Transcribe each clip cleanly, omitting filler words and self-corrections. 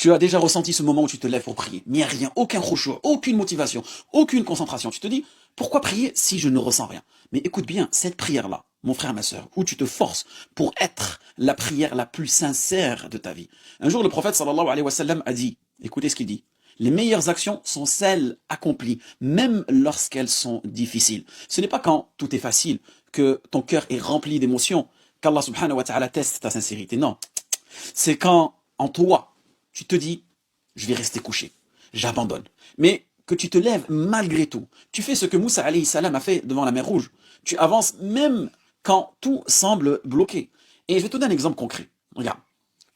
Tu as déjà ressenti ce moment où tu te lèves pour prier, mais il n'y a rien, aucun khushu', aucune motivation, aucune concentration. Tu te dis, pourquoi prier si je ne ressens rien? Mais écoute bien, cette prière-là, mon frère, ma sœur, où tu te forces pour être la prière la plus sincère de ta vie. Un jour, le prophète sallallahu alayhi wa sallam a dit, écoutez ce qu'il dit, les meilleures actions sont celles accomplies, même lorsqu'elles sont difficiles. Ce n'est pas quand tout est facile, que ton cœur est rempli d'émotions, qu'Allah subhanahu wa ta'ala teste ta sincérité. Non, c'est quand en toi, tu te dis, je vais rester couché, j'abandonne. Mais que tu te lèves malgré tout. Tu fais ce que Moussa alayhi salam a fait devant la mer Rouge. Tu avances même quand tout semble bloqué. Et je vais te donner un exemple concret. Regarde,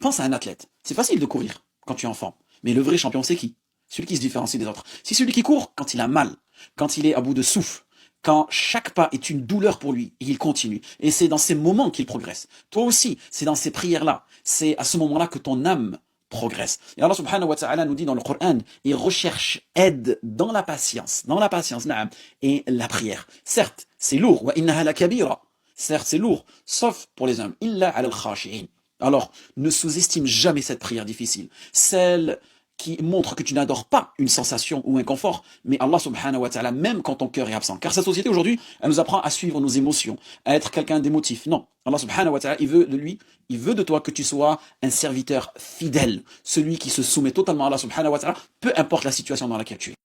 pense à un athlète. C'est facile de courir quand tu es enfant. Mais le vrai champion, c'est qui? Celui qui se différencie des autres. C'est celui qui court quand il a mal, quand il est à bout de souffle, quand chaque pas est une douleur pour lui, et il continue. Et c'est dans ces moments qu'il progresse. Toi aussi, c'est dans ces prières-là, c'est à ce moment-là que ton âme progresse. Et Allah subhanahu wa ta'ala nous dit dans le Coran, il recherche aide dans la patience, na'am, et la prière. Certes, c'est lourd, wa innaha lakabira. Certes, c'est lourd, sauf pour les hommes. Illa ala al-khashi'in. Alors, ne sous-estime jamais cette prière difficile. Celle qui montre que tu n'adores pas une sensation ou un confort, mais Allah subhanahu wa ta'ala, même quand ton cœur est absent. Car cette société aujourd'hui, elle nous apprend à suivre nos émotions, à être quelqu'un d'émotif. Non, Allah subhanahu wa ta'ala, il veut de toi que tu sois un serviteur fidèle, celui qui se soumet totalement à Allah subhanahu wa ta'ala, peu importe la situation dans laquelle tu es.